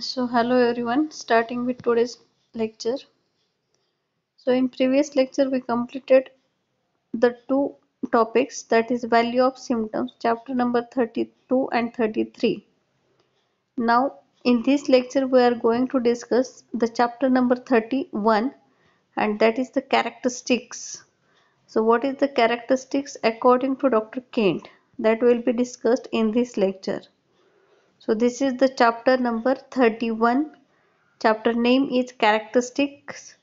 So hello everyone, starting with today's lecture. So in previous lecture we completed the two topics, that is value of symptoms, chapter number 32 and 33. Now in this lecture we are going to discuss the chapter number 31, and that is the characteristics. So what is the characteristics according to Dr. Kent? That will be discussed in this lecture. So this is the chapter number 31. Chapter name is Characteristics,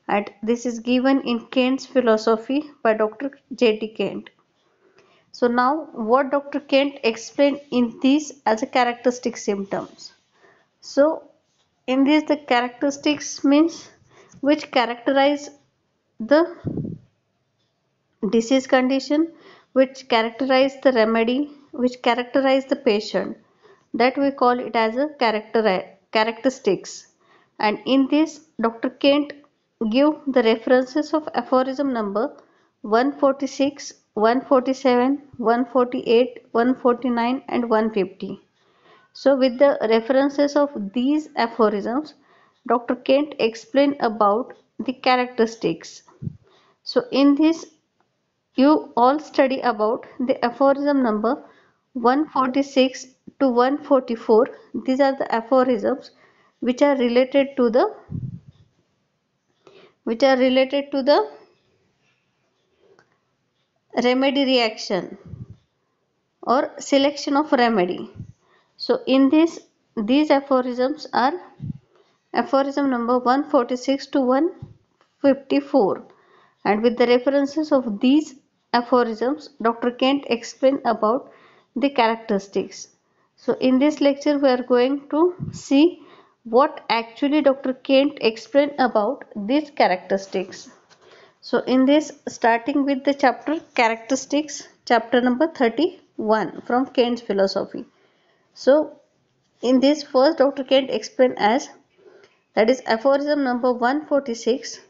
and this is given in Kant's philosophy by Dr. J.T. Kant. So now what Dr. Kant explained in these as a characteristic symptoms. So in this the characteristics means which characterize the disease condition, which characterize the remedy, which characterize the patient, that we call it as a characteristics. And in this Dr. Kent give the references of aphorism number 146, 147, 148, 149 and 150. So with the references of these aphorisms, Dr. Kent explained about the characteristics. So in this you all study about the aphorism number 146 to 144. These are the aphorisms which are related to the remedy reaction or selection of remedy. So in this these aphorisms are aphorism number 146 to 154, and with the references of these aphorisms Dr. Kent explained about the characteristics. So in this lecture we are going to see what actually Dr. Kent explained about these characteristics. So in this, starting with the chapter characteristics, chapter number 31 from Kant's philosophy. So in this first Dr. Kent explained as, that is aphorism number 146.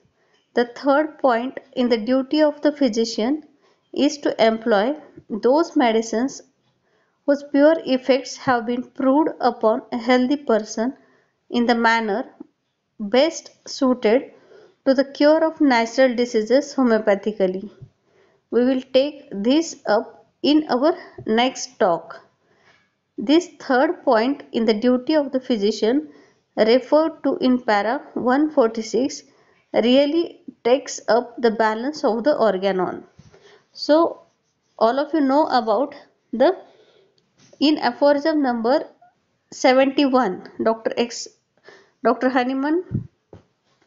The third point in the duty of the physician is to employ those medicines whose pure effects have been proved upon a healthy person in the manner best suited to the cure of natural diseases homeopathically. We will take this up in our next talk. This third point in the duty of the physician referred to in para 146 really takes up the balance of the organon. So all of you know about the in aphorism number 71, Dr. Hahnemann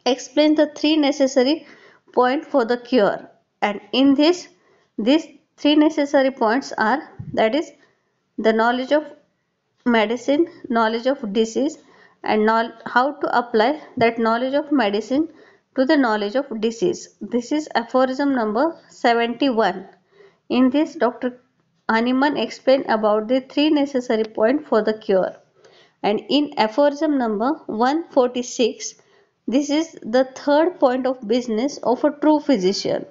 explains the three necessary points for the cure, and in this these three necessary points are, that is the knowledge of medicine, knowledge of disease, and how to apply that knowledge of medicine to the knowledge of disease. This is aphorism number 71. In this, Dr. Hahnemann explained about the three necessary points for the cure. And in aphorism number 146, this is the third point of business of a true physician.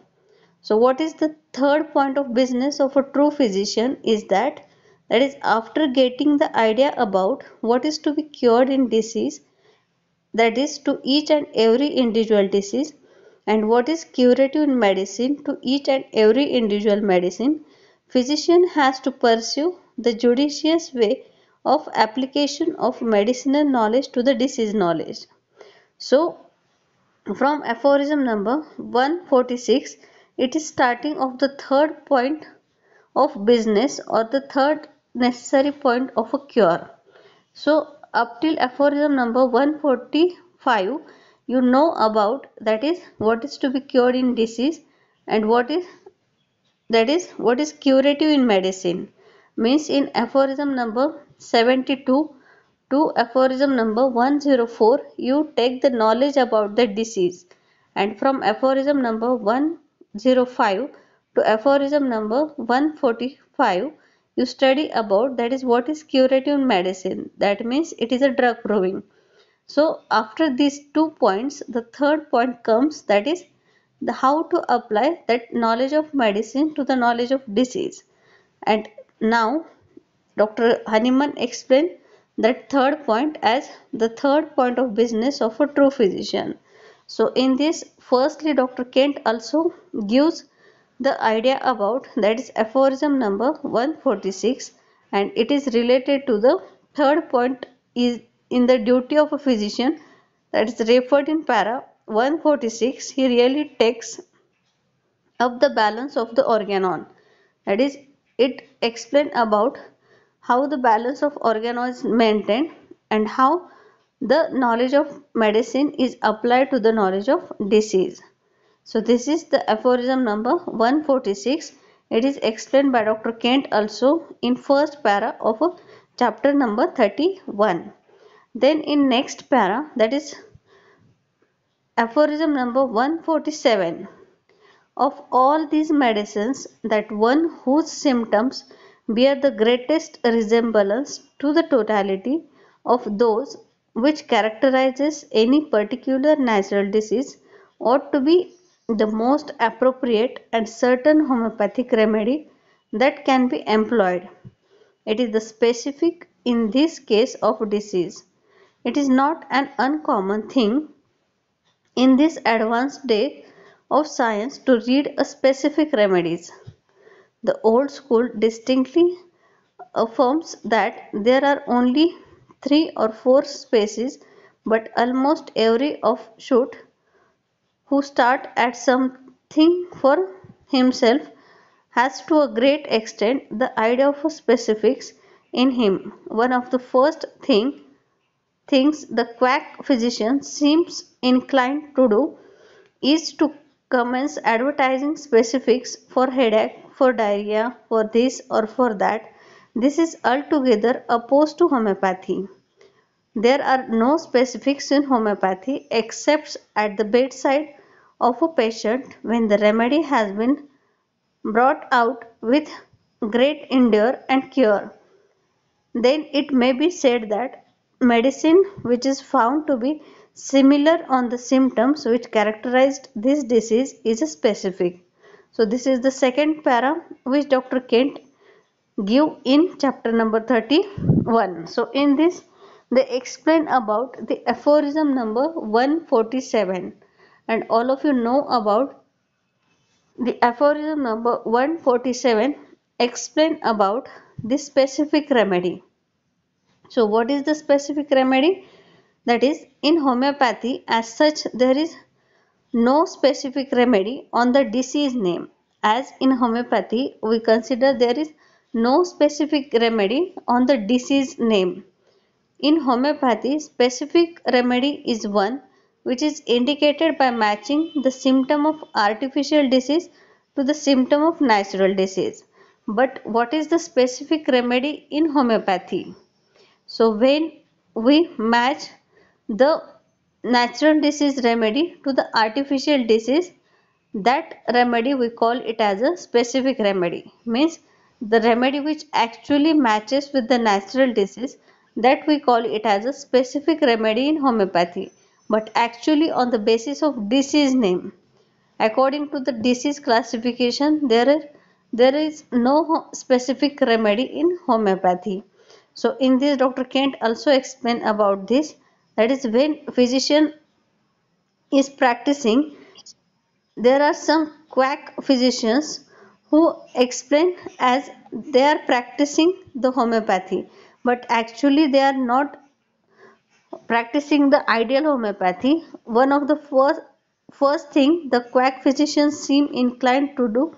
So what is the third point of business of a true physician is that is after getting the idea about what is to be cured in disease, that is to each and every individual disease, and what is curative in medicine to each and every individual medicine, physician has to pursue the judicious way of application of medicinal knowledge to the disease knowledge. So from aphorism number 146, it is starting of the third point of business or the third necessary point of a cure. So up till aphorism number 145, you know about, that is what is to be cured in disease, and what is curative in medicine. Means in aphorism number 72 to aphorism number 104, you take the knowledge about the disease, and from aphorism number 105 to aphorism number 145, you study about, that is what is curative in medicine, that means it is a drug proving. So after these 2 points, the third point comes, that is the how to apply that knowledge of medicine to the knowledge of disease. And now Dr. Hahnemann explained that third point as the third point of business of a true physician. So in this, firstly, Dr. Kent also gives the idea about, that is aphorism number 146, and it is related to the third point is in the duty of a physician, that is referred in para 146. He really takes up the balance of the organon, that is, it explains about how the balance of organon is maintained and how the knowledge of medicine is applied to the knowledge of disease. So this is the aphorism number 146. It is explained by Dr. Kent also in first para of chapter number 31. Then in next para, that is aphorism number 147. Of all these medicines, that one whose symptoms bear the greatest resemblance to the totality of those which characterizes any particular natural disease ought to be the most appropriate and certain homeopathic remedy that can be employed. It is the specific in this case of disease. It is not an uncommon thing in this advanced day of science to read a specific remedies. The old school distinctly affirms that there are only 3 or 4 species, but almost every offshoot who start at something for himself has to a great extent the idea of specifics in him. One of the first things the quack physician seems inclined to do is to commence advertising specifics for headache, for diarrhea, for this or for that. This is altogether opposed to homeopathy. There are no specifics in homeopathy except at the bedside of a patient when the remedy has been brought out with great endure and cure. Then it may be said that medicine which is found to be similar on the symptoms which characterized this disease is a specific. So this is the second para which Dr. Kent give in chapter number 31. So in this they explain about the aphorism number 147, and all of you know about the aphorism number 147 explain about the specific remedy. So what is the specific remedy? That is, in homeopathy as such there is no specific remedy on the disease name. As in homeopathy we consider there is no specific remedy on the disease name. In homeopathy, specific remedy is one which is indicated by matching the symptom of artificial disease to the symptom of natural disease. But what is the specific remedy in homeopathy? So when we match the natural disease remedy to the artificial disease, that remedy we call it as a specific remedy. Means the remedy which actually matches with the natural disease, that we call it as a specific remedy in homeopathy, but actually on the basis of disease name. According to the disease classification, there is no specific remedy in homeopathy. So in this Dr. Kent also explain about this, that is when physician is practicing, there are some quack physicians who explain as they are practicing the homeopathy, but actually they are not practicing the ideal homeopathy. One of the first thing the quack physicians seem inclined to do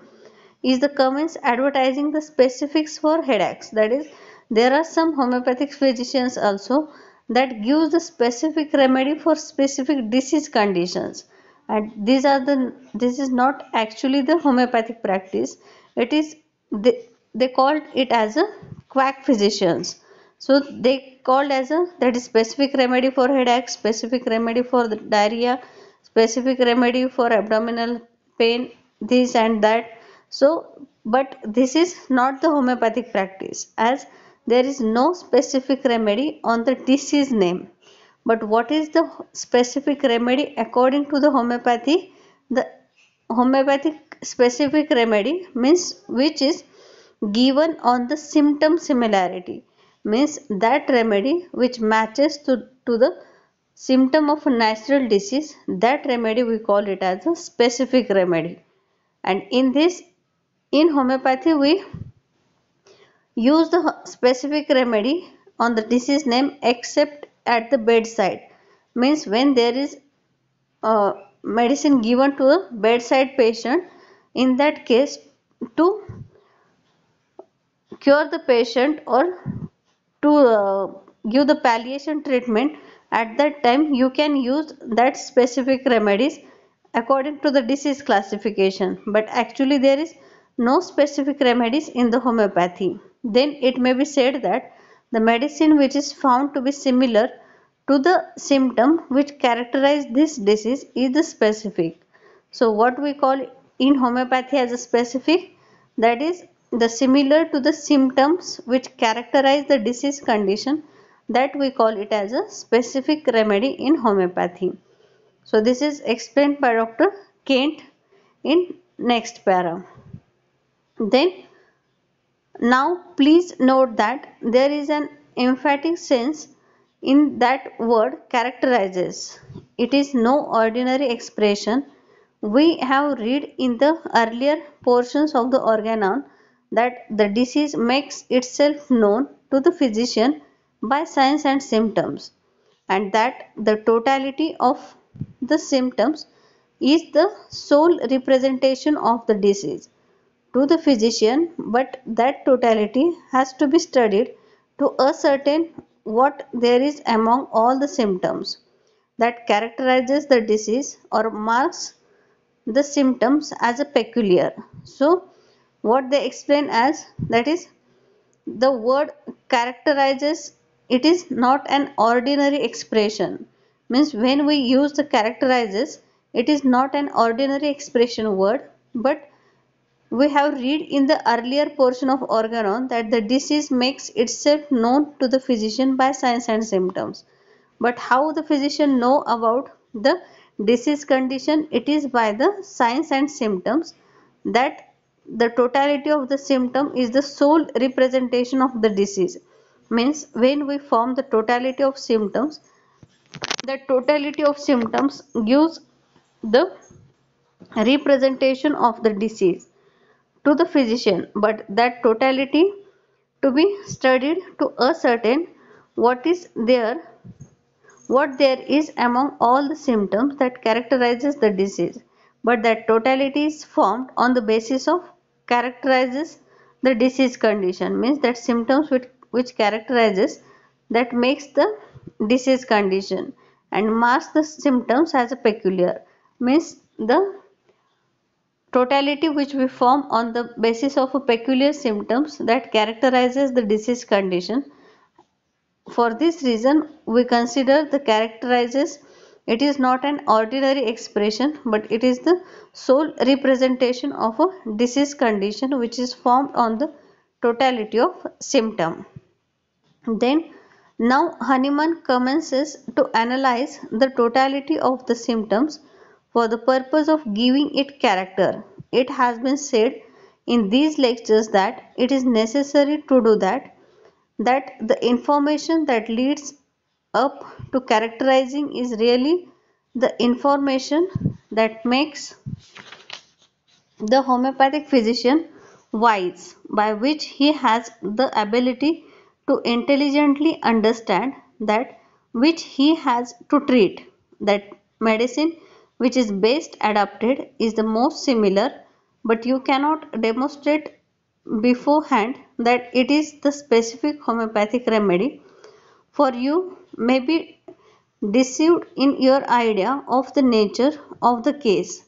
is the comments advertising the specifics for headaches. That is, there are some homeopathic physicians also that gives the specific remedy for specific disease conditions, and this is not actually the homeopathic practice. It is they called it as a quack physicians. So they called as a, that is, specific remedy for headache, specific remedy for the diarrhea, specific remedy for abdominal pain, this and that. So, but this is not the homeopathic practice, as there is no specific remedy on the disease name. But what is the specific remedy according to the homeopathy? The homeopathic specific remedy means which is given on the symptom similarity. means that remedy which matches to the symptom of a natural disease, that remedy we call it as a specific remedy. And in homeopathy we use the specific remedy on the disease name except at the bedside, means when there is medicine given to a bedside patient, in that case to cure the patient or to give the palliation treatment, at that time you can use that specific remedies according to the disease classification, but actually there is no specific remedies in the homeopathy. Then it may be said that the medicine which is found to be similar to the symptom which characterize this disease is the specific. So what we call in homeopathy as a specific, that is the similar to the symptoms which characterize the disease condition, that we call it as a specific remedy in homeopathy. So this is explained by Dr. Kent in next para. Then now please note that there is an emphatic sense in that word characterizes. It is no ordinary expression. We have read in the earlier portions of the Organon that the disease makes itself known to the physician by signs and symptoms, and that the totality of the symptoms is the sole representation of the disease to the physician, but that totality has to be studied to ascertain what there is among all the symptoms that characterizes the disease or marks the symptoms as a peculiar. So, what they explain as that is the word characterizes, it is not an ordinary expression, means when we use the characterizes, it is not an ordinary expression word, but we have read in the earlier portion of Organon that the disease makes itself known to the physician by signs and symptoms. But how the physician know about the disease condition? It is by the signs and symptoms, that the totality of the symptom is the sole representation of the disease. Means when we form the totality of symptoms, the totality of symptoms gives the representation of the disease to the physician, but that totality to be studied to ascertain what is there, what there is among all the symptoms that characterizes the disease, but that totality is formed on the basis of characterizes the disease condition, means that symptoms which characterizes, that makes the disease condition and marks the symptoms as a peculiar, means the totality which we form on the basis of a peculiar symptoms that characterizes the disease condition. For this reason we consider the characterizes, it is not an ordinary expression, but it is the sole representation of a disease condition which is formed on the totality of symptom. Then now Hahnemann commences to analyze the totality of the symptoms for the purpose of giving it character. It has been said in these lectures that it is necessary to do that the information that leads up to characterizing is really the information that makes the homeopathic physician wise, by which he has the ability to intelligently understand that which he has to treat, that medicine which is best adapted is the most similar, but you cannot demonstrate beforehand that it is the specific homeopathic remedy, for you may be deceived in your idea of the nature of the case.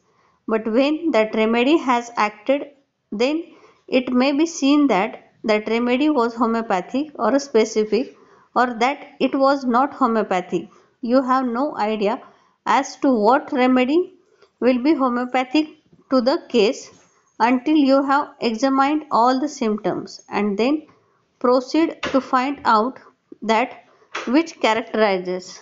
But when that remedy has acted, then it may be seen that that remedy was homeopathic or specific, or that it was not homeopathic. You have no idea as to what remedy will be homeopathic to the case until you have examined all the symptoms and then proceed to find out that which characterizes.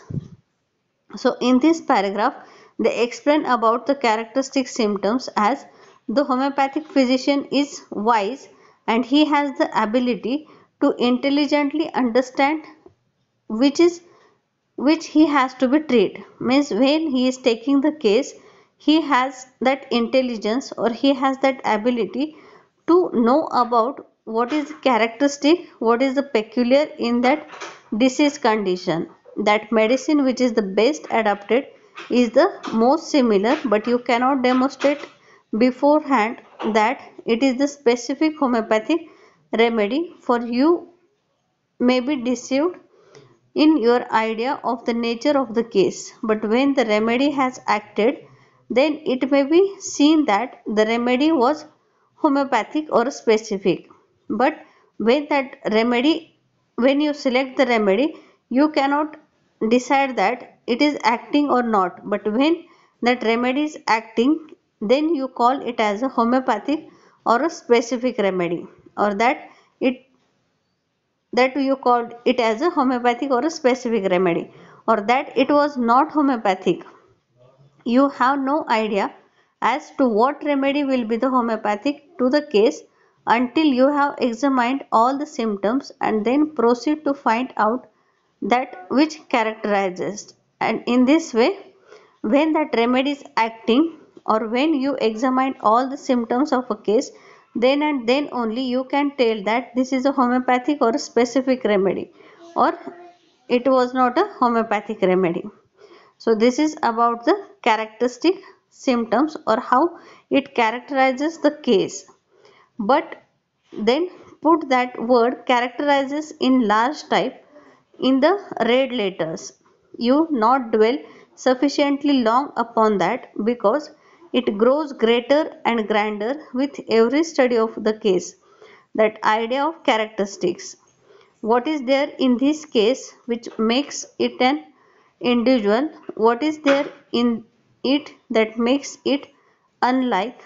So in this paragraph, they explain about the characteristic symptoms as the homeopathic physician is wise and he has the ability to intelligently understand which is which he has to be treated. Means when he is taking the case, he has that intelligence or he has that ability to know about what is characteristic, what is the peculiar in that disease condition. That medicine which is the best adapted is the most similar, but you cannot demonstrate beforehand that it is the specific homeopathic remedy. For you may be deceived in your idea of the nature of the case, but when the remedy has acted, then it may be seen that the remedy was homeopathic or specific. But when that remedy, when you select the remedy, you cannot decide that it is acting or not. But when that remedy is acting, then you call it as a homeopathic or a specific remedy, or that you called it as a homeopathic or a specific remedy, or that it was not homeopathic. You have no idea as to what remedy will be the homeopathic to the case until you have examined all the symptoms and then proceed to find out that which characterizes. And in this way, when that remedy is acting, or when you examine all the symptoms of a case, then and then only you can tell that this is a homeopathic or a specific remedy, or it was not a homeopathic remedy. So this is about the characteristic symptoms or how it characterizes the case. But then put that word characterizes in large type in the red letters. You not dwell sufficiently long upon that, because it grows greater and grander with every study of the case. That idea of characteristics. What is there in this case which makes it an individual? What is there in it that makes it unlike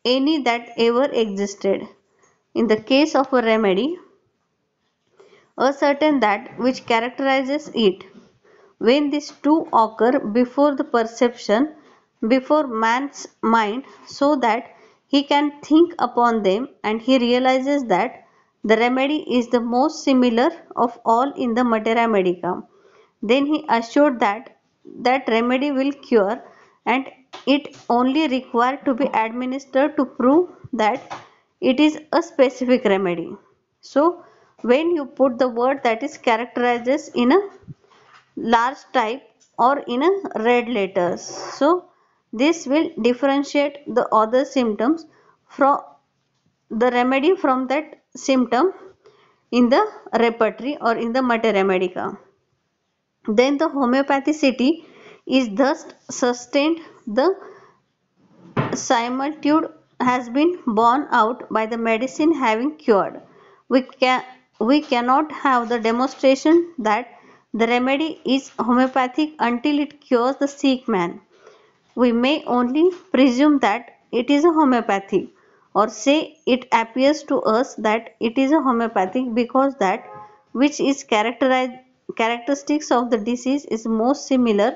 any that ever existed? In the case of a remedy, ascertain that which characterizes it. When these two occur before the perception, before man's mind, so that he can think upon them and he realizes that the remedy is the most similar of all in the materia medica, then he assured that that remedy will cure, and it only required to be administered to prove that it is a specific remedy. So when you put the word that is characterizes in a large type or in a red letters, so this will differentiate the other symptoms from the remedy from that symptom in the repertory or in the materia medica. Then the homeopathicity is thus sustained. The similitude has been borne out by the medicine having cured. We, can, we cannot have the demonstration that the remedy is homeopathic until it cures the sick man. We may only presume that it is a homeopathic, or say it appears to us that it is a homeopathic because that which is characteristics of the disease is most similar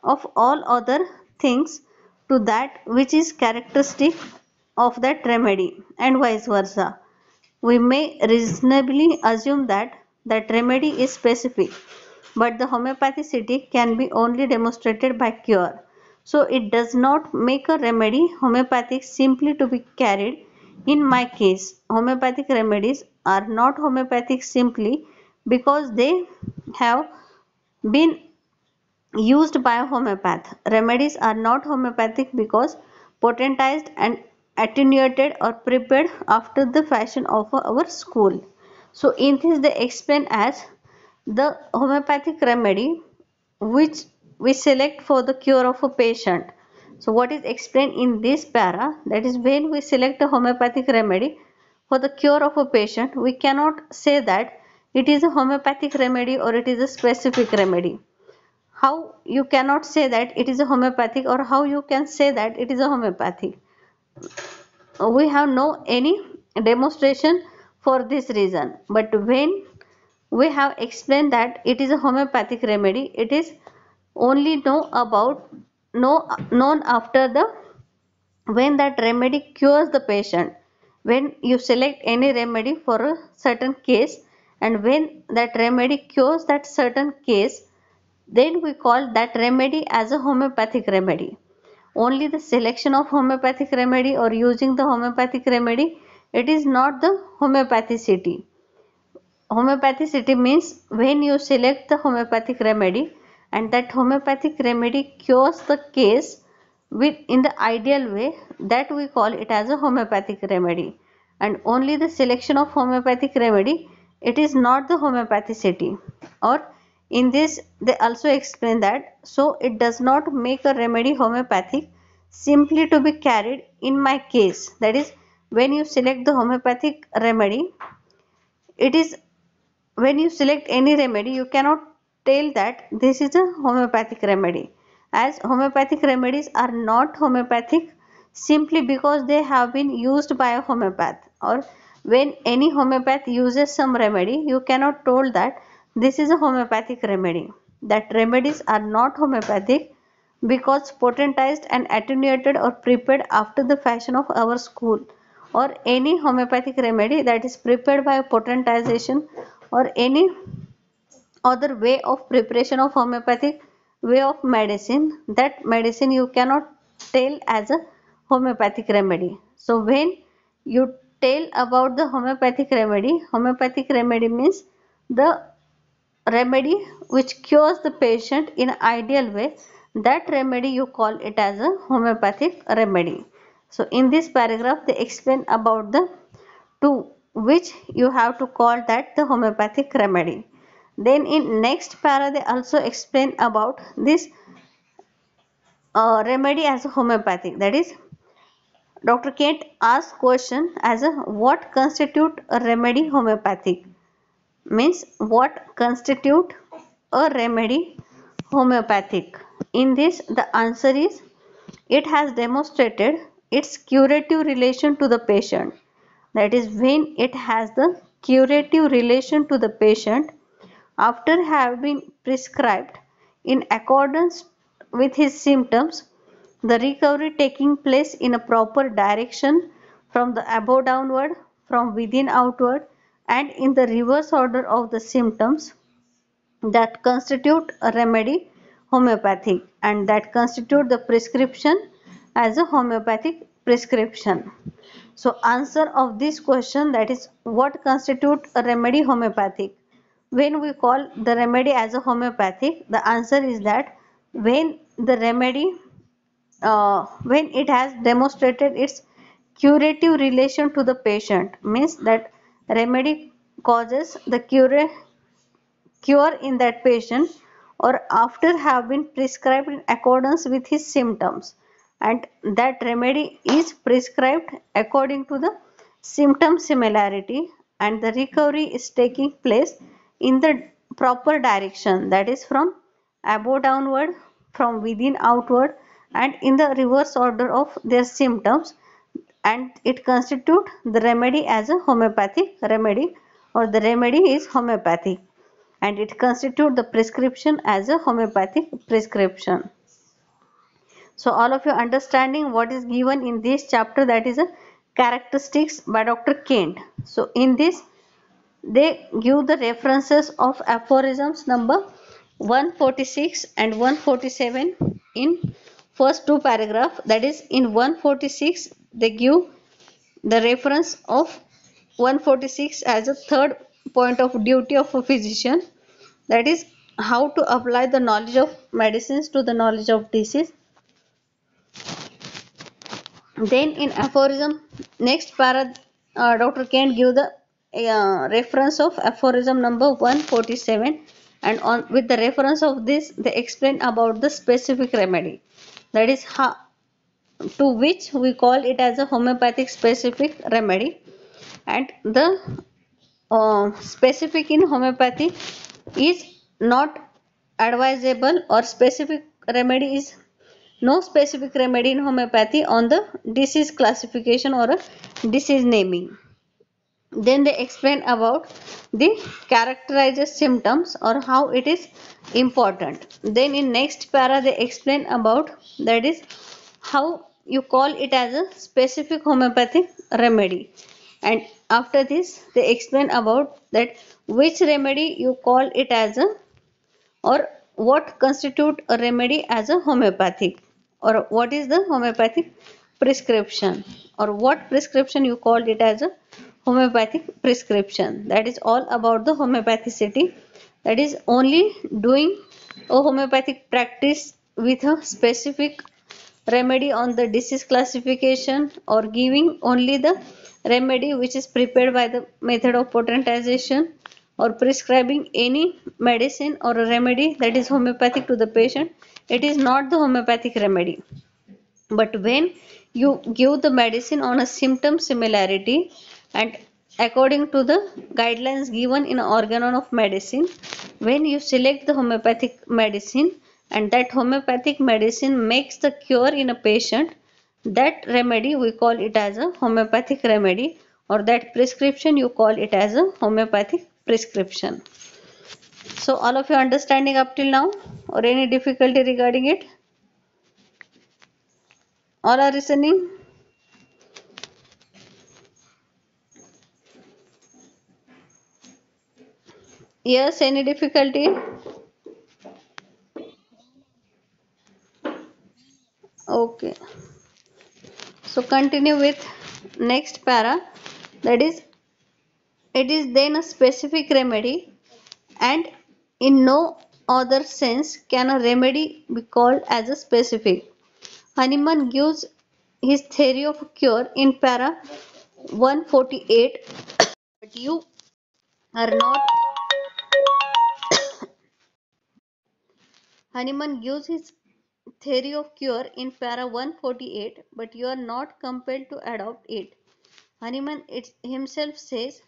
of all other things to that which is characteristic of that remedy, and vice versa. We may reasonably assume that that remedy is specific, but the homeopathicity can be only demonstrated by cure. So it does not make a remedy homeopathic simply to be carried. In my case, homeopathic remedies are not homeopathic simply because they have been used by a homeopath. Remedies are not homeopathic because potentized and attenuated or prepared after the fashion of our school. So in this they explain as the homeopathic remedy which we select for the cure of a patient. So what is explained in this para, that is when we select a homeopathic remedy for the cure of a patient, we cannot say that it is a homeopathic remedy or it is a specific remedy. How you cannot say that it is a homeopathic, or how you can say that it is a homeopathic? We have no any demonstration for this reason. But when we have explained that it is a homeopathic remedy, it is only known after the when that remedy cures the patient, when you select any remedy for a certain case, and when that remedy cures that certain case, then we call that remedy as a homeopathic remedy. Only the selection of homeopathic remedy or using the homeopathic remedy, it is not the homeopathicity. Homeopathicity means when you select the homeopathic remedy and that homeopathic remedy cures the case with in the ideal way, that we call it as a homeopathic remedy. And only the selection of homeopathic remedy, it is not the homeopathicity. Or in this they also explain that so it does not make a remedy homeopathic simply to be carried in my case. That is, when you select the homeopathic remedy, it is when you select any remedy, you cannot tell that this is a homeopathic remedy, as homeopathic remedies are not homeopathic simply because they have been used by a homeopath. Or when any homeopath uses some remedy, you cannot told that this is a homeopathic remedy. That remedies are not homeopathic because potentized and attenuated or prepared after the fashion of our school, or any homeopathic remedy that is prepared by potentization or any other way of preparation of homeopathic way of medicine, that medicine you cannot tell as a homeopathic remedy. So when you tell about the homeopathic remedy means the remedy which cures the patient in ideal way, that remedy you call it as a homeopathic remedy. So in this paragraph they explain about the two which you have to call that the homeopathic remedy. Then in next para they also explain about this remedy as a homeopathic. That is, Dr. Kent asks question as a what constitute a remedy homeopathic, means what constitute a remedy homeopathic. In this the answer is it has demonstrated its curative relation to the patient. That is, when it has the curative relation to the patient after having been prescribed in accordance with his symptoms, the recovery taking place in a proper direction from the above downward, from within outward, and in the reverse order of the symptoms, that constitute a remedy homeopathic, and that constitute the prescription as a homeopathic prescription. So answer of this question, that is what constitute a remedy homeopathic. When we call the remedy as a homeopathic, the answer is that when the remedy when it has demonstrated its curative relation to the patient, means that remedy causes the cure in that patient, or after have been prescribed in accordance with his symptoms, and that remedy is prescribed according to the symptom similarity, and the recovery is taking place in the proper direction, that is from above downward, from within outward, and in the reverse order of their symptoms, and it constitute the remedy as a homeopathic remedy, or the remedy is homeopathic, and it constitute the prescription as a homeopathic prescription. So all of you understanding what is given in this chapter, that is a characteristics by Dr. Kent. So in this they give the references of aphorisms number 146 and 147 in first two paragraph. That is, in 146 they give the reference of 146 as a third point of duty of a physician, that is how to apply the knowledge of medicines to the knowledge of disease. Then in aphorism next para, Dr. Kent give the reference of aphorism number 147, and on with the reference of this they explain about the specific remedy, that is how to which we call it as a homeopathic specific remedy. And the specific in homeopathy is not advisable, or specific remedy is no specific remedy in homeopathy on the disease classification or a disease naming. Then they explain about the characterizes symptoms or how it is important. Then in next para they explain about, that is how you call it as a specific homeopathic remedy. And after this they explain about that which remedy you call it as a, or what constitute a remedy as a homeopathic, or what is the homeopathic prescription, or what prescription you called it as a homeopathic prescription. That is all about the homeopathicity, that is only doing a homeopathic practice with a specific remedy on the disease classification, or giving only the remedy which is prepared by the method of potentization, or prescribing any medicine or a remedy that is homeopathic to the patient. It is not the homeopathic remedy. But when you give the medicine on a symptom similarity, and according to the guidelines given in Organon of medicine, when you select the homeopathic medicine and that homeopathic medicine makes the cure in a patient, that remedy we call it as a homeopathic remedy, or that prescription you call it as a homeopathic prescription. So all of you understanding up till now, or any difficulty regarding it? All are listening? Yes, any difficulty? Okay. So continue with next para. That is, it is then a specific remedy, and in no other sense can a remedy be called as a specific. Hahnemann gives his theory of cure in para 148, but you are not. Hahnemann gives his theory of cure in para 148, but you are not compelled to adopt it. Hahnemann himself says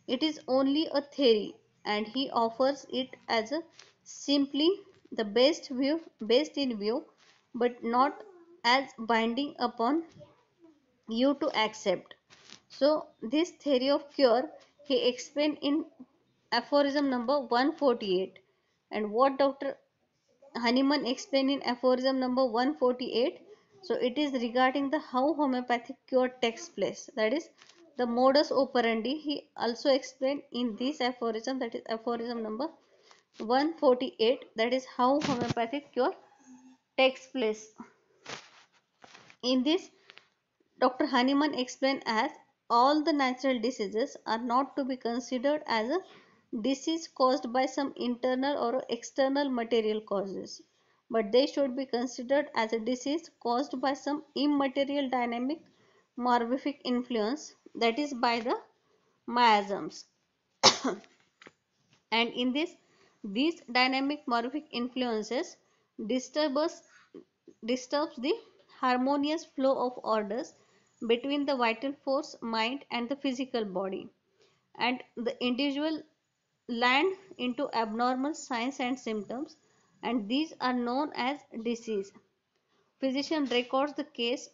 it is only a theory, and he offers it as a simply the best in view, but not as binding upon you to accept. So this theory of cure he explained in aphorism number 148, and what Dr. Hahnemann explained in aphorism number 148. So it is regarding the how homeopathic cure takes place. That is the modus operandi. He also explained in this aphorism, that is aphorism number 148. That is how homeopathic cure takes place. In this, Dr. Hahnemann explained as all the natural diseases are not to be considered as a disease caused by some internal or external material causes, but they should be considered as a disease caused by some immaterial dynamic morphic influence, that is by the miasms. And in this, these dynamic morphic influences disturbs disturbs the harmonious flow of orders between the vital force, mind, and the physical body, and the individual land into abnormal signs and symptoms, and these are known as disease. Physician records the case,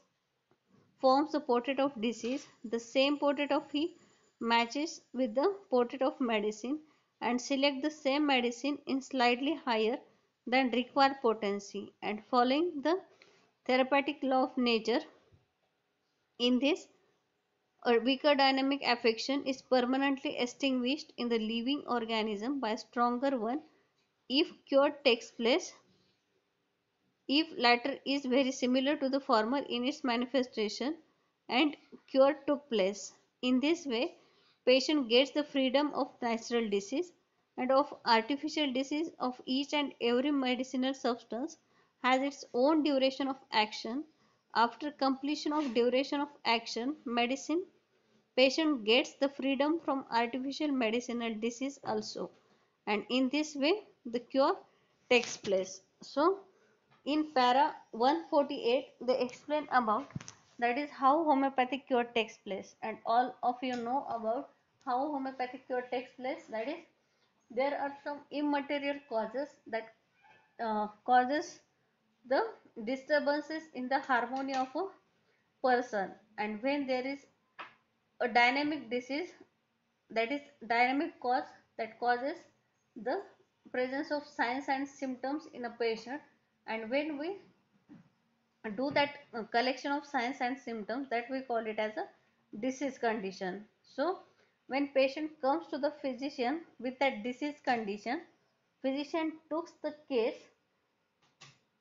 forms the portrait of disease, the same portrait of he matches with the portrait of medicine, and select the same medicine in slightly higher than required potency, and following the therapeutic law of nature. In this, a weaker dynamic affection is permanently extinguished in the living organism by a stronger one if cure takes place, if latter is very similar to the former in its manifestation and cure took place. In this way, patient gets the freedom of natural disease and of artificial disease. Of each and every medicinal substance has its own duration of action. After completion of duration of action, medicine patient gets the freedom from artificial medicinal disease also, and in this way the cure takes place. So in para 148 they explain about that is how homeopathic cure takes place, and all of you know about how homeopathic cure takes place. That is, there are some immaterial causes that causes the disturbances in the harmony of a person, and when there is a dynamic disease, that is dynamic cause that causes the presence of signs and symptoms in a patient, and when we do that collection of signs and symptoms, that we call it as a disease condition. So when patient comes to the physician with that disease condition, physician takes the case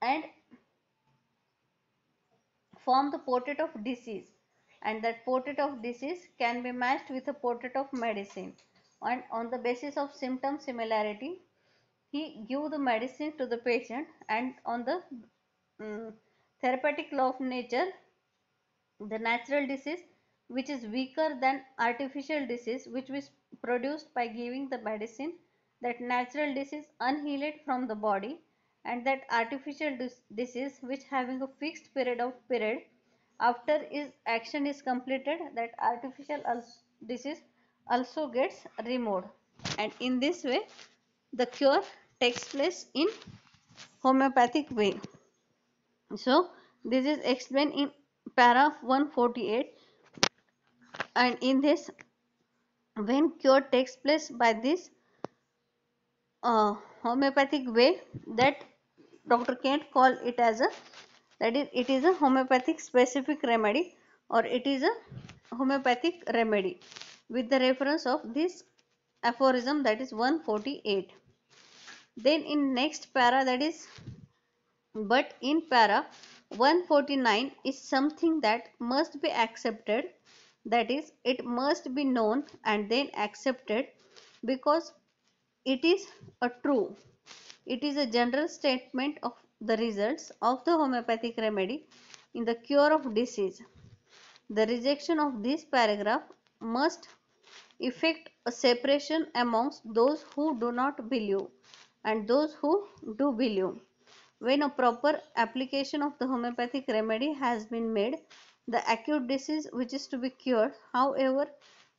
and form the portrait of disease, and that portrait of disease can be matched with a portrait of medicine, and on the basis of symptom similarity he give the medicine to the patient, and on the therapeutic law of nature, the natural disease which is weaker than artificial disease which was produced by giving the medicine, that natural disease unhealed from the body, and that artificial disease which having a fixed period after its action is completed, that artificial disease also gets removed, and in this way the cure takes place in homeopathic way. So this is explained in para 148, and in this, when cure takes place by this homeopathic way, that doctor can't call it as a, that is it is a homeopathic specific remedy, or it is a homeopathic remedy with the reference of this aphorism, that is 148. Then in next para, that is, but in para 149 is something that must be accepted, that is it must be known and then accepted, because it is a true, it is a general statement of the results of the homeopathic remedy in the cure of disease. The rejection of this paragraph must effect a separation amongst those who do not believe and those who do believe. When a proper application of the homeopathic remedy has been made, the acute disease which is to be cured, however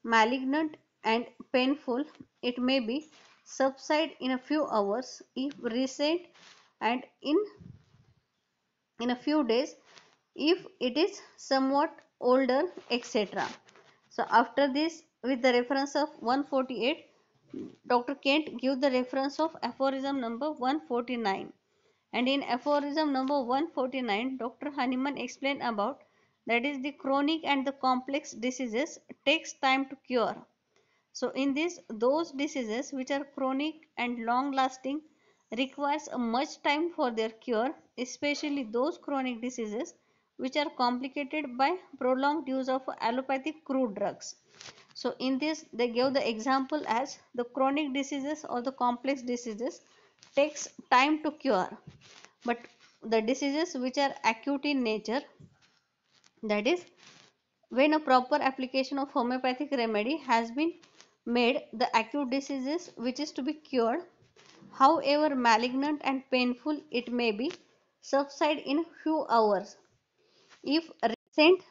malignant and painful it may be, subside in a few hours if recent, and in a few days if it is somewhat older, etc. So after this, with the reference of 148, Dr. Kent give the reference of aphorism number 149, and in aphorism number 149 Dr. Hahnemann explained about, that is the chronic and the complex diseases takes time to cure. So in this, those diseases which are chronic and long lasting requires a much time for their cure, especially those chronic diseases which are complicated by prolonged use of allopathic crude drugs. So in this they give the example as the chronic diseases or the complex diseases takes time to cure, but the diseases which are acute in nature, that is when a proper application of homeopathic remedy has been made, the acute diseases which is to be cured, however malignant and painful it may be, subside in few hours if recent.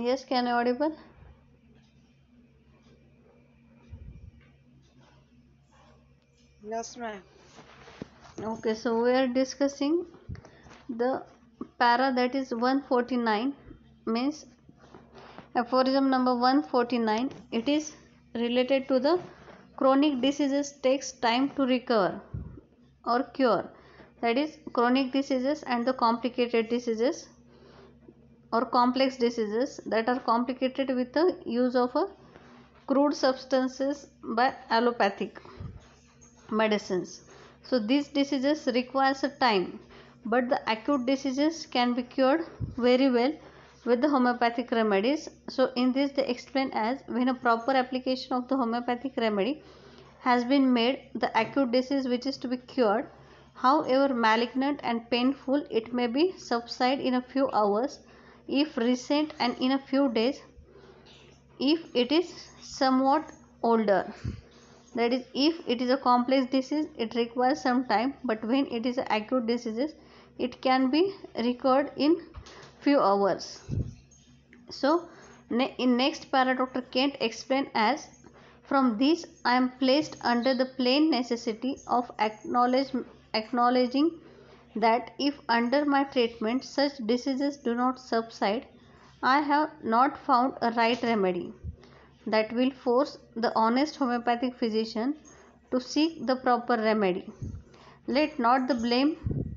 Yes, can I audible? Yes, ma'am. Okay, so we are discussing the para that is 149, means aphorism number 149. It is related to the chronic diseases takes time to recover or cure. That is chronic diseases and the complicated diseases or complex diseases that are complicated with the use of a crude substances by allopathic medicines. So these diseases requires a time, but the acute diseases can be cured very well with the homeopathic remedies. So in this they explain as when a proper application of the homeopathic remedy has been made, the acute disease which is to be cured, however malignant and painful it may be, subside in a few hours if recent, and in a few days if it is somewhat older. That is, if it is a complex disease it requires some time, but when it is acute diseases it can be recovered in few hours. So in next para Dr. Kent explain as from this I am placed under the plain necessity of acknowledging that if under my treatment such diseases do not subside, I have not found a right remedy that will force the honest homeopathic physician to seek the proper remedy. Let not the blame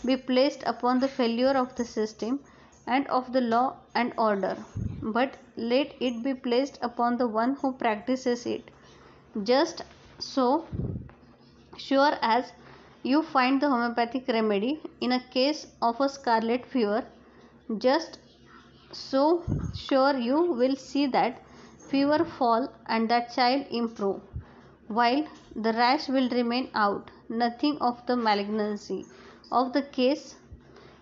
be placed upon the failure of the system and of the law and order, but let it be placed upon the one who practices it. Just so sure as you find the homeopathic remedy in a case of a scarlet fever, just so sure you will see that fever fall and that child improve, while the rash will remain out. Nothing of the malignancy of the case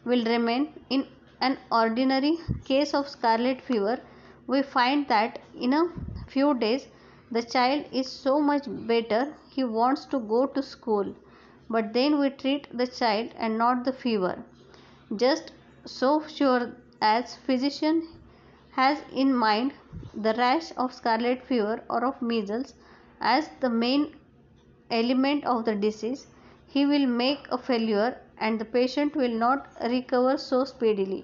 will remain. In an ordinary case of scarlet fever, we find that in a few days the child is so much better he wants to go to school, but then we treat the child and not the fever. Just so sure as physician has in mind the rash of scarlet fever or of measles as the main element of the disease, he will make a failure and the patient will not recover so speedily.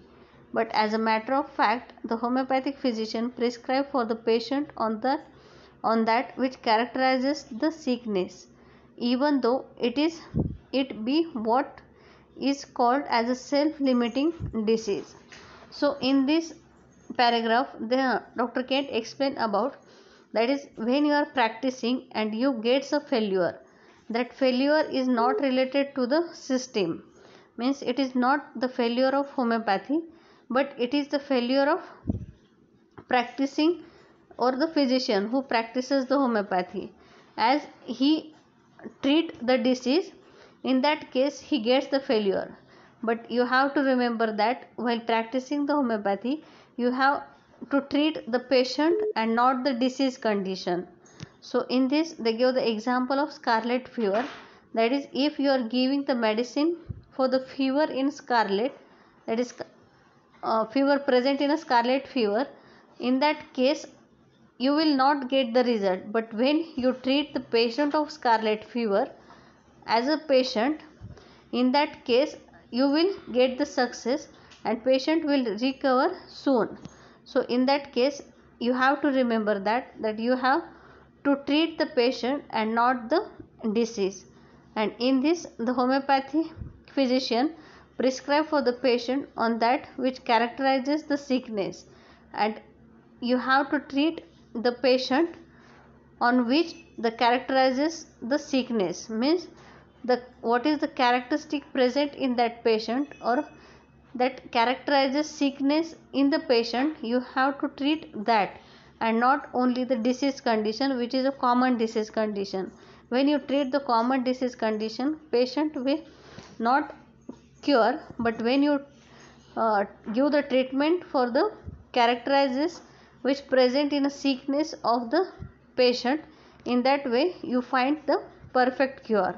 But as a matter of fact, the homeopathic physician prescribe for the patient on that which characterizes the sickness, even though it be what is called as a self-limiting disease. So in this paragraph, the Dr. Kent explain about that is when you are practicing and you get a failure, that failure is not related to the system, means it is not the failure of homeopathy, but it is the failure of practicing or the physician who practices the homeopathy. As he treat the disease, in that case he gets the failure, but you have to remember that while practicing the homeopathy you have to treat the patient and not the disease condition. So in this they give the example of scarlet fever, that is if you are giving the medicine for the fever in scarlet, that is fever present in a scarlet fever, in that case you will not get the result, but when you treat the patient of scarlet fever as a patient, in that case you will get the success and patient will recover soon. So in that case you have to remember that you have to treat the patient and not the disease. And in this the homeopathy physician prescribe for the patient on that which characterizes the sickness, and you have to treat the patient on which the characterizes the sickness, means the what is the characteristic present in that patient or that characterizes sickness in the patient, you have to treat that and not only the disease condition which is a common disease condition. When you treat the common disease condition, patient will not cure, but when you give the treatment for the characterizes which present in a sickness of the patient, in that way you find the perfect cure.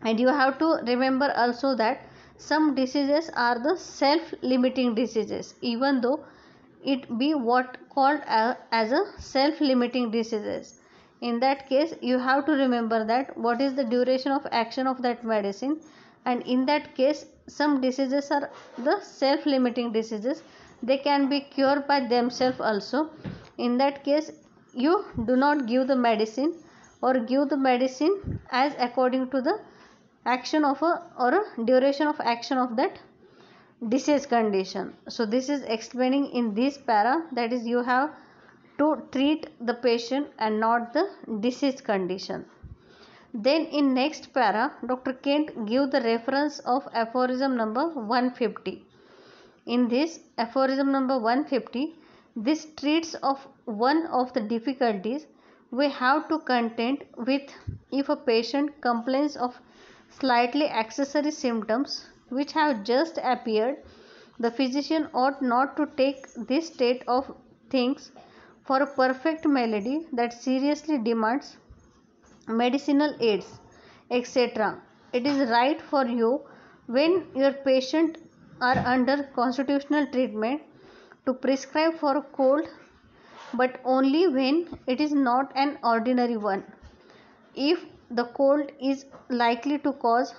And you have to remember also that some diseases are the self limiting diseases, even though it be what called as a self-limiting diseases. In that case, you have to remember that what is the duration of action of that medicine, and in that case some diseases are the self-limiting diseases. They can be cured by themselves also. In that case, you do not give the medicine, or give the medicine as according to the action of a, or a duration of action of that disease condition. So this is explaining in this para, that is you have to treat the patient and not the disease condition. Then in next para, Dr. Kent give the reference of aphorism number 150. In this aphorism number 150, this treats of one of the difficulties we have to contend with if a patient complains of slightly accessory symptoms which have just appeared. The physician ought not to take this state of things for a perfect malady that seriously demands medicinal aids, etc. It is right for you, when your patient are under constitutional treatment, to prescribe for a cold, but only when it is not an ordinary one. If the cold is likely to cause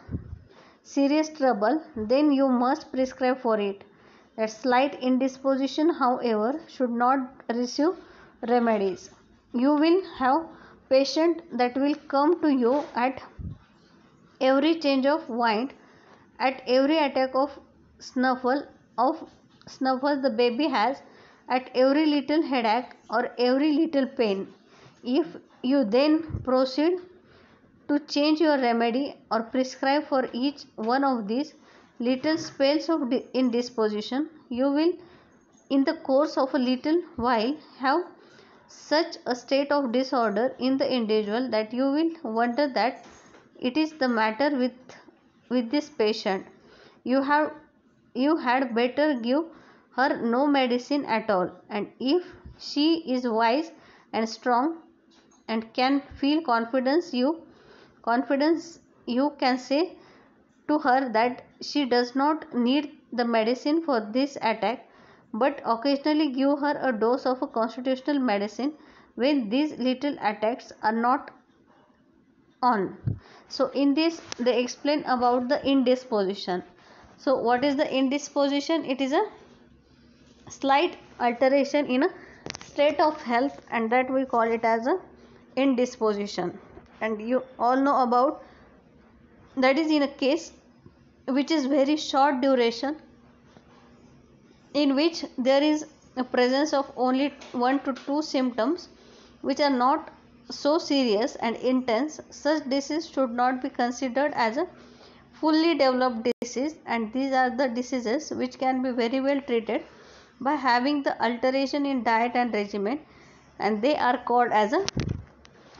serious trouble, then you must prescribe for it. That slight indisposition, however, should not receive remedies. You will have patient that will come to you at every change of wind, at every attack snuffle of snuffle the baby has, at every little headache or every little pain. If you then proceed to change your remedy or prescribe for each one of these little spells of indisposition, you will in the course of a little while have such a state of disorder in the individual that you will wonder that it is the matter with this patient. You had better give her no medicine at all, and if she is wise and strong and can feel confidence, you can say to her that she does not need the medicine for this attack, but occasionally give her a dose of a constitutional medicine when these little attacks are not on. So in this they explain about the indisposition. So what is the indisposition? It is a slight alteration in a state of health, and that we call it as a indisposition. And you all know about that is in a case which is very short duration, in which there is a presence of only 1 to 2 symptoms which are not so serious and intense. Such disease should not be considered as a fully developed disease, and these are the diseases which can be very well treated by having the alteration in diet and regimen, and they are called as a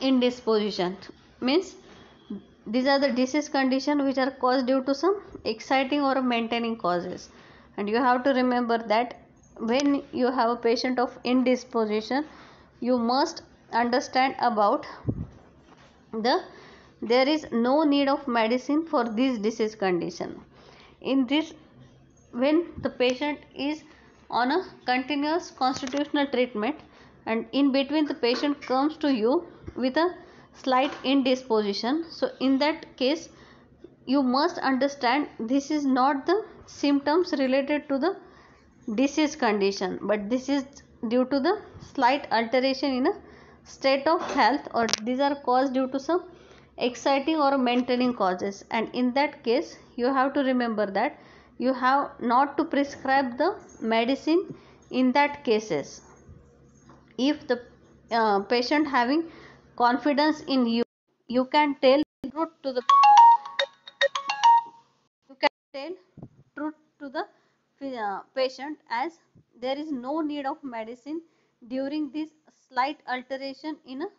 indisposition. Means these are the disease condition which are caused due to some exciting or maintaining causes. And you have to remember that when you have a patient of indisposition, you must understand about there is no need of medicine for this disease condition. In this, when the patient is on a continuous constitutional treatment, and in between the patient comes to you with a slight indisposition, so in that case you must understand this is not the symptoms related to the disease condition, but this is due to the slight alteration in a state of health, or these are caused due to some exciting or maintaining causes. And in that case you have to remember that you have not to prescribe the medicine in that cases. If the patient having confidence in you, you can tell truth to the you can tell truth to the patient, as there is no need of medicine during this slight alteration in a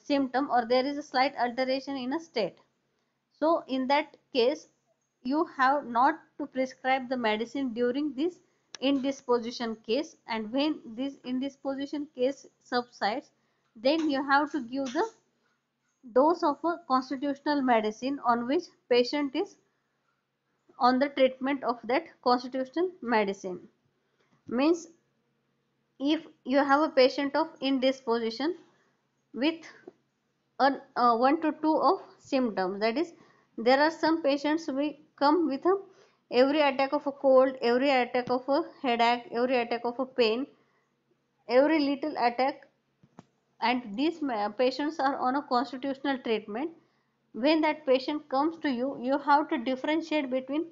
symptom, or there is a slight alteration in a state. So in that case you have not to prescribe the medicine during this indisposition case, and when this indisposition case subsides, then you have to give the dose of a constitutional medicine on which patient is on the treatment of that constitutional medicine. Means if you have a patient of indisposition with 1 to 2 of symptoms, that is there are some patients we come with a every attack of a cold, every attack of a headache, every attack of a pain, every little attack, and these patients are on a constitutional treatment. When that patient comes to you, you have to differentiate between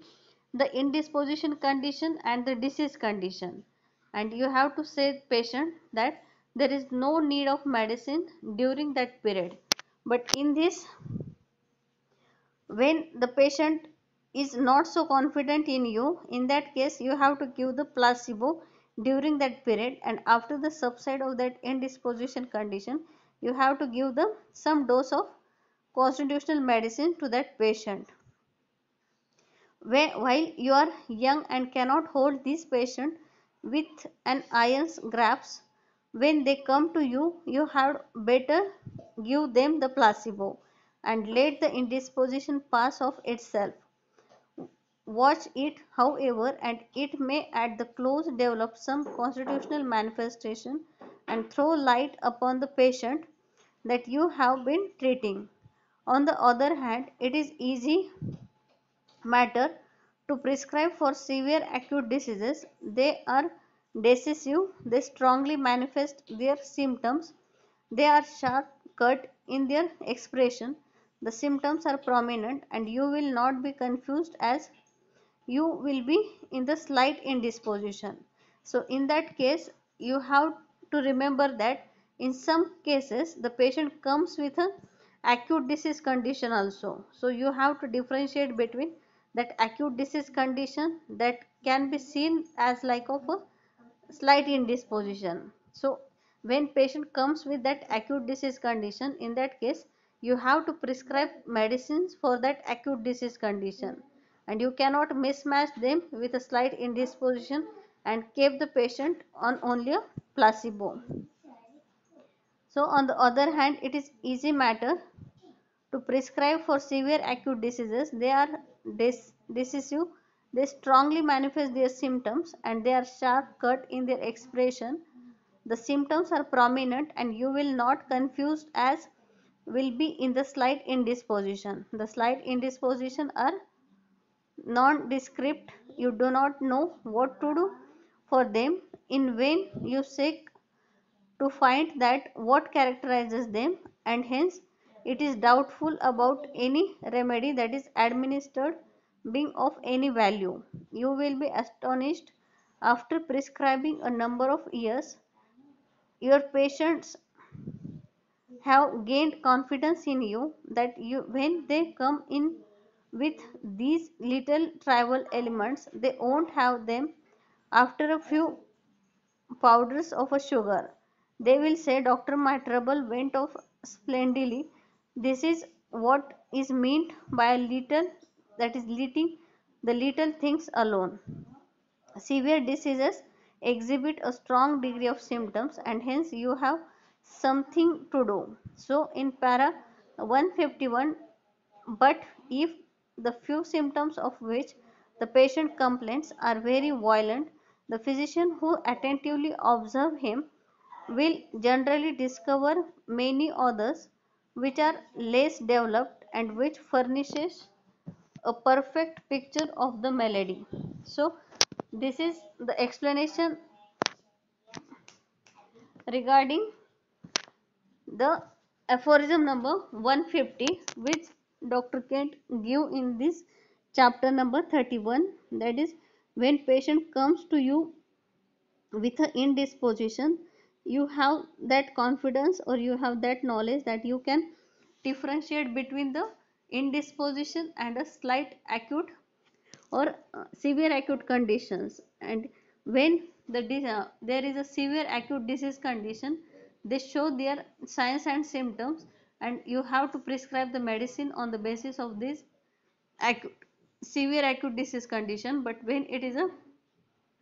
the indisposition condition and the disease condition, and you have to say patient that there is no need of medicine during that period. But in this, when the patient is not so confident in you, in that case you have to give the placebo during that period, and after the subside of that indisposition condition, you have to give the some dose of constitutional medicine to that patient. While you are young and cannot hold this patient with an iron grasp, when they come to you, you had better give them the placebo and let the indisposition pass of itself. Watch it, however, and it may at the close develop some constitutional manifestation and throw light upon the patient that you have been treating. On the other hand, it is easy matter to prescribe for severe acute diseases. They are decisive, they strongly manifest their symptoms, they are sharp cut in their expression, the symptoms are prominent, and you will not be confused as you will be in the slight indisposition. So in that case, you have to remember that in some cases the patient comes with a acute disease condition also. So you have to differentiate between that acute disease condition that can be seen as like of a slight indisposition. So when patient comes with that acute disease condition, in that case you have to prescribe medicines for that acute disease condition, and you cannot mismatch them with a slight indisposition and keep the patient on only a placebo. So on the other hand, it is easy matter to prescribe for severe acute diseases. They are decisive, they strongly manifest their symptoms, and they are sharp cut in their expression. The symptoms are prominent, and you will not confused as will be in the slight indisposition. The slight indisposition are nondescript, you do not know what to do for them. In vain you seek to find that what characterizes them, and hence it is doubtful about any remedy that is administered being of any value. You will be astonished after prescribing a number of years, your patients have gained confidence in you that you when they come in with these little trivial elements, they won't have them after a few powders of a sugar. They will say, Doctor, my trouble went off splendidly. This is what is meant by a little, that is letting the little things alone. Severe diseases exhibit a strong degree of symptoms, and hence you have something to do. So in para 151, but if the few symptoms of which the patient complains are very violent, the physician who attentively observe him will generally discover many others which are less developed and which furnishes a perfect picture of the malady. So this is the explanation regarding the aphorism number 150 which Dr. Kent give in this chapter number 31, that is when patient comes to you with an indisposition, you have that confidence or you have that knowledge that you can differentiate between the indisposition and a slight acute or severe acute conditions. And when there is a severe acute disease condition, they show their signs and symptoms, and you have to prescribe the medicine on the basis of this acute severe acute disease condition. But when it is a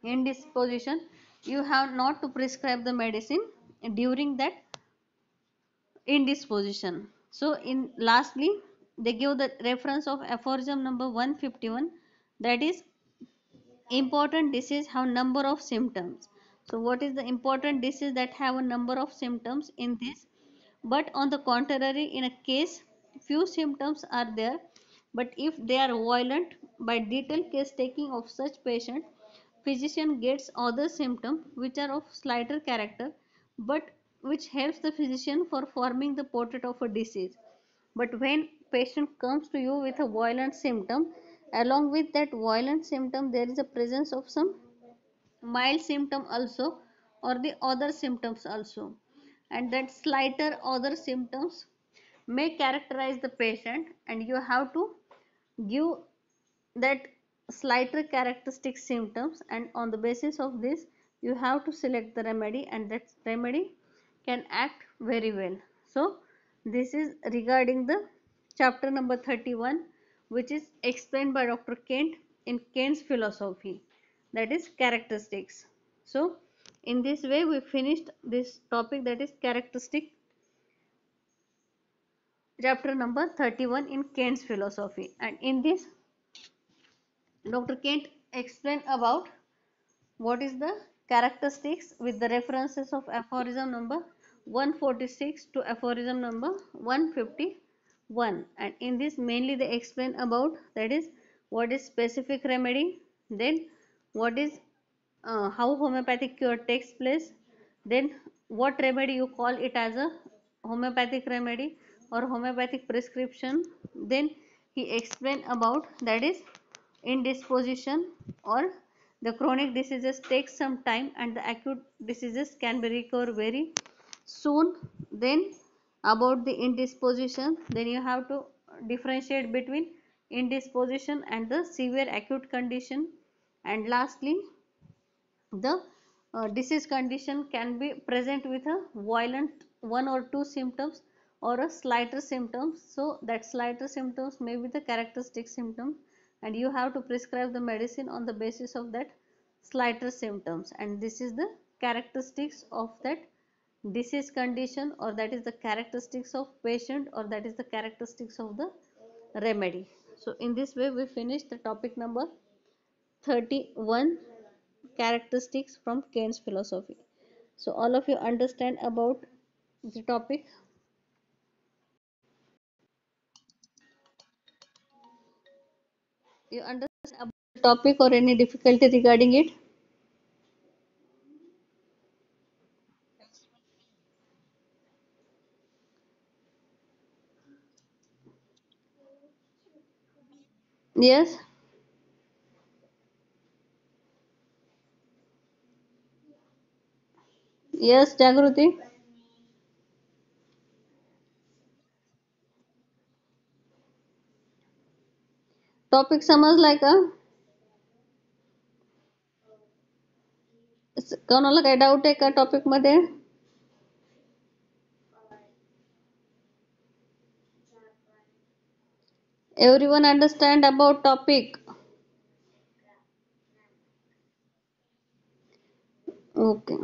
indisposition, you have not to prescribe the medicine during that indisposition. So in lastly, they give the reference of aphorism number 151, that is important disease have number of symptoms. So what is the important disease that have a number of symptoms in this? But on the contrary, in a case few symptoms are there, but if they are violent, by detailed case taking of such patient, physician gets other symptoms which are of slighter character, but which helps the physician for forming the portrait of a disease. But when patient comes to you with a violent symptom, along with that violent symptom there is a presence of some mild symptom also, or the other symptoms also, and that slighter other symptoms may characterize the patient, and you have to give that slighter characteristic symptoms, and on the basis of this you have to select the remedy, and that remedy can act very well. So this is regarding the chapter number 31, which is explained by Dr. Kent in Kent's philosophy, that is characteristics. So in this way we finished this topic, that is characteristic, chapter number 31 in Kent's philosophy. And in this Dr. Kent explained about what is the characteristics with the references of aphorism number 146 to aphorism number 151. And in this mainly they explain about, that is, what is specific remedy, then what is how homeopathic cure takes place, then what remedy you call it as a homeopathic remedy or homeopathic prescription, then he explained about, that is, indisposition or the chronic diseases take some time and the acute diseases can be recovered very soon. Then about the indisposition, then you have to differentiate between indisposition and the severe acute condition. And lastly, the disease condition can be present with a violent one or two symptoms or a slighter symptoms. So that slighter symptoms may be the characteristic symptom, and you have to prescribe the medicine on the basis of that slighter symptoms, and this is the characteristics of that disease condition, or that is the characteristics of patient, or that is the characteristics of the remedy. So in this way we finish the topic number 31, characteristics from Kant's philosophy. So all of you understand about the topic? You understand about the topic or any difficulty regarding it? Yes, yes, Jagruti. Topic समजलाय का? कोणाला काही doubt आहे का topic मध्ये? Everyone understand about topic? Okay.